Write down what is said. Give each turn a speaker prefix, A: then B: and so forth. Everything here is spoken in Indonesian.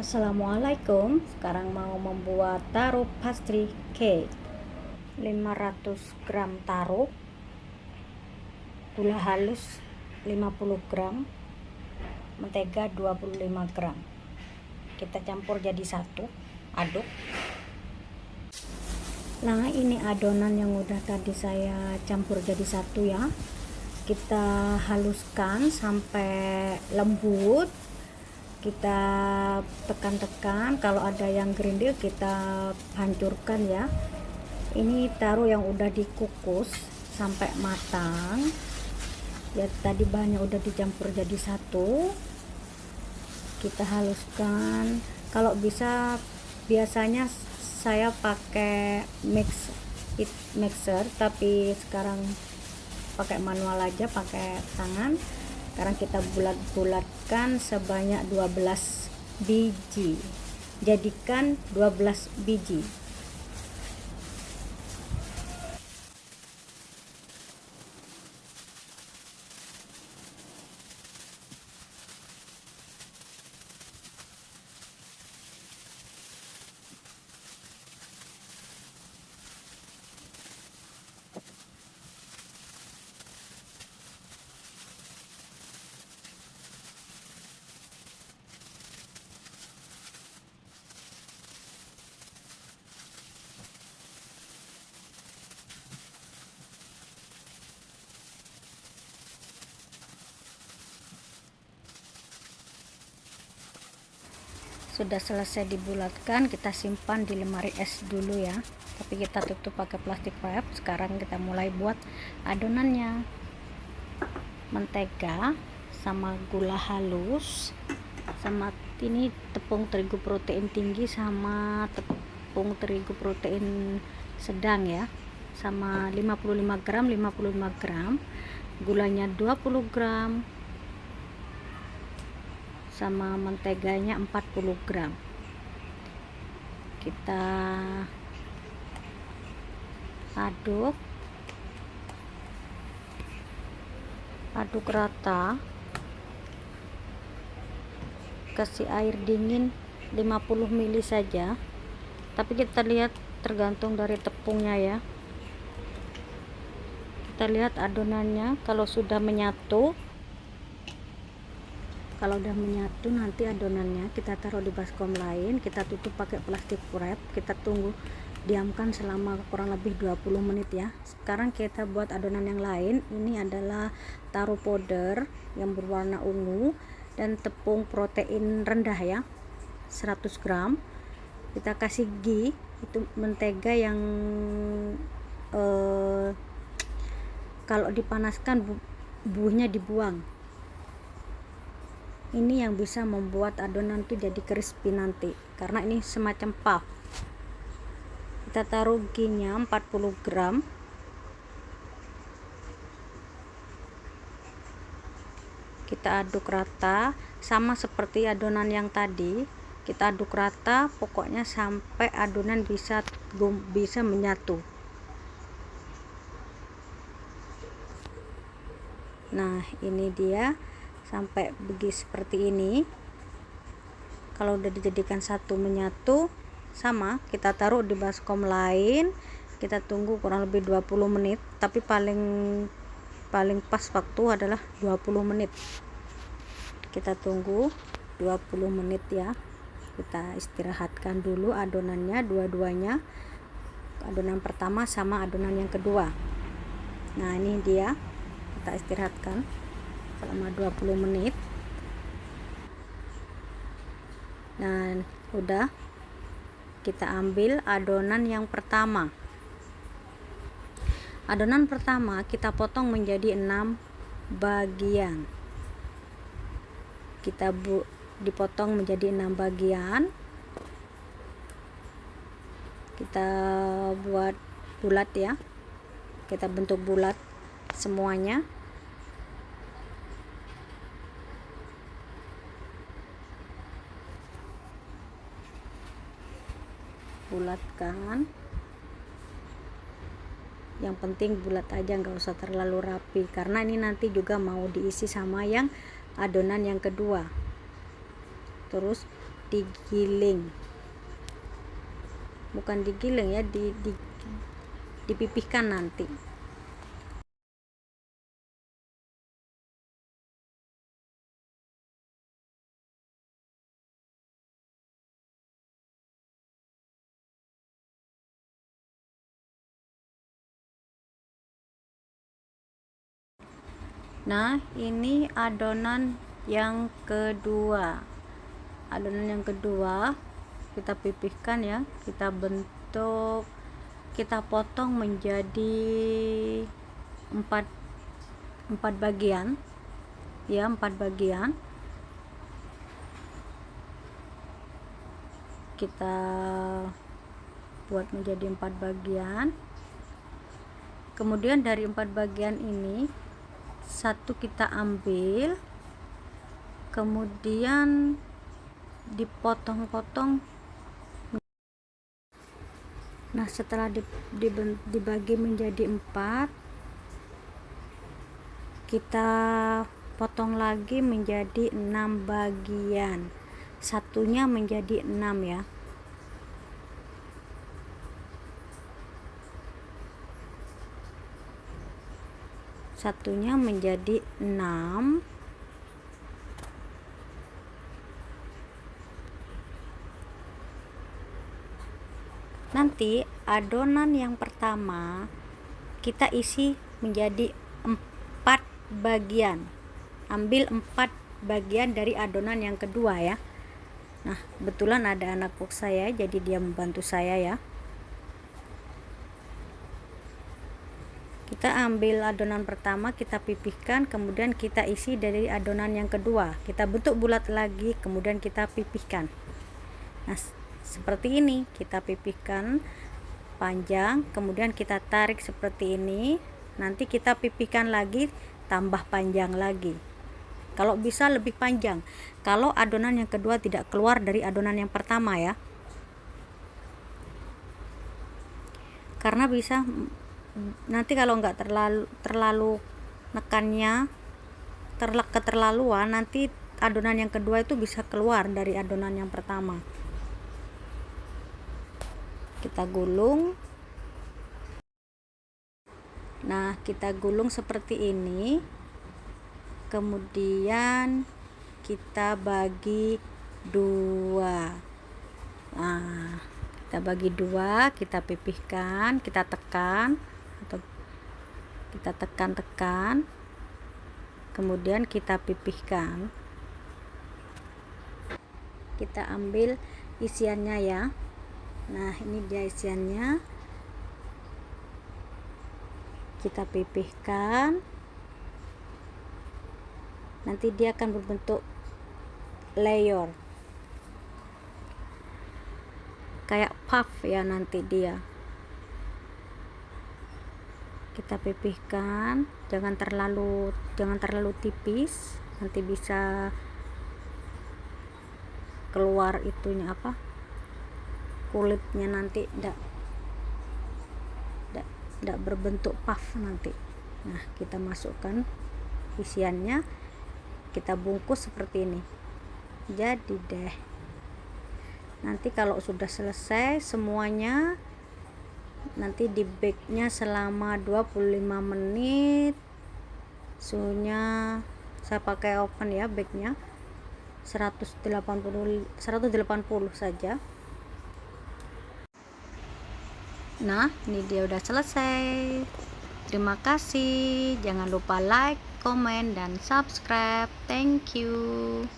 A: Assalamualaikum. Sekarang mau membuat taro pastry cake. 500 gram taro, gula halus 50 gram, mentega 25 gram. Kita campur jadi satu, aduk. Nah, ini adonan yang udah tadi saya campur jadi satu ya. Kita haluskan sampai lembut. Kita tekan-tekan, kalau ada yang grindil kita hancurkan ya. Ini taro yang udah dikukus sampai matang ya, tadi bahannya udah dicampur jadi satu. Kita haluskan, kalau bisa biasanya saya pakai mixer, tapi sekarang pakai manual aja, pakai tangan. Sekarang kita bulat-bulatkan sebanyak 12 biji. Jadikan 12 biji. Sudah selesai dibulatkan, kita simpan di lemari es dulu ya, tapi kita tutup pakai plastik wrap. Sekarang kita mulai buat adonannya. Mentega sama gula halus, sama ini tepung terigu protein tinggi sama tepung terigu protein sedang ya, sama 55 gram, gulanya 20 gram, sama menteganya 40 gram. Kita aduk rata, kasih air dingin 50 ml saja, tapi kita lihat tergantung dari tepungnya ya. Kita lihat adonannya, kalau sudah menyatu, nanti adonannya kita taruh di baskom lain, kita tutup pakai plastik wrap, kita tunggu, diamkan selama kurang lebih 20 menit ya. Sekarang kita buat adonan yang lain. Ini adalah taro powder yang berwarna ungu dan tepung protein rendah ya, 100 gram. Kita kasih ghee, itu mentega yang kalau dipanaskan buihnya dibuang. Ini yang bisa membuat adonan tuh jadi crispy nanti, karena ini semacam puff. Kita taruh ghee-nya 40 gram. Kita aduk rata, sama seperti adonan yang tadi. Kita aduk rata, pokoknya sampai adonan bisa menyatu. Nah, ini dia sampai begitu seperti ini. Kalau udah dijadikan satu menyatu, sama kita taruh di baskom lain, kita tunggu kurang lebih 20 menit, tapi paling pas waktu adalah 20 menit. Kita tunggu 20 menit ya. Kita istirahatkan dulu adonannya, dua-duanya, adonan pertama sama adonan yang kedua. Nah, ini dia, kita istirahatkan selama 20 menit. Dan udah, kita ambil adonan yang pertama. Adonan pertama kita potong menjadi 6 bagian. Kita dipotong menjadi 6 bagian. Kita buat bulat ya. Kita bentuk bulat semuanya. Bulatkan, yang penting bulat aja, nggak usah terlalu rapi, karena ini nanti juga mau diisi sama yang adonan yang kedua. Terus digiling, bukan digiling ya, dipipihkan nanti. Nah, ini adonan yang kedua. Adonan yang kedua kita pipihkan ya, kita bentuk, kita potong menjadi empat bagian ya, 4 bagian. Kita buat menjadi 4 bagian. Kemudian dari 4 bagian ini satu kita ambil, kemudian dipotong-potong. Nah, setelah dibagi menjadi 4, kita potong lagi menjadi 6 bagian, satunya menjadi 6 ya. Satunya menjadi 6. Nanti adonan yang pertama kita isi menjadi 4 bagian. Ambil 4 bagian dari adonan yang kedua ya. Nah, kebetulan ada anak kos saya, jadi dia membantu saya ya. Kita ambil adonan pertama, kita pipihkan, kemudian kita isi dari adonan yang kedua, kita bentuk bulat lagi, kemudian kita pipihkan. Nah, seperti ini, kita pipihkan panjang, kemudian kita tarik seperti ini, nanti kita pipihkan lagi, tambah panjang lagi. Kalau bisa lebih panjang, kalau adonan yang kedua tidak keluar dari adonan yang pertama ya, karena bisa nanti kalau nggak terlalu nekannya, keterlaluan, nanti adonan yang kedua itu bisa keluar dari adonan yang pertama. Kita gulung. Nah, kita gulung seperti ini, kemudian kita bagi 2. Nah, kita bagi 2, kita pipihkan, kita tekan, atau kita tekan-tekan, kemudian kita pipihkan. Kita ambil isiannya ya. Nah, ini dia isiannya, kita pipihkan, nanti dia akan berbentuk layer kayak puff ya, nanti dia. Kita pipihkan, jangan terlalu tipis, nanti bisa keluar itunya apa, kulitnya nanti tidak berbentuk puff nanti. Nah, kita masukkan isiannya, kita bungkus seperti ini, jadi deh. Nanti kalau sudah selesai semuanya, nanti di bake-nya selama 25 menit. Suhunya saya pakai oven ya, bake-nya 180 saja. Nah, ini dia udah selesai. Terima kasih. Jangan lupa like, comment, dan subscribe. Thank you.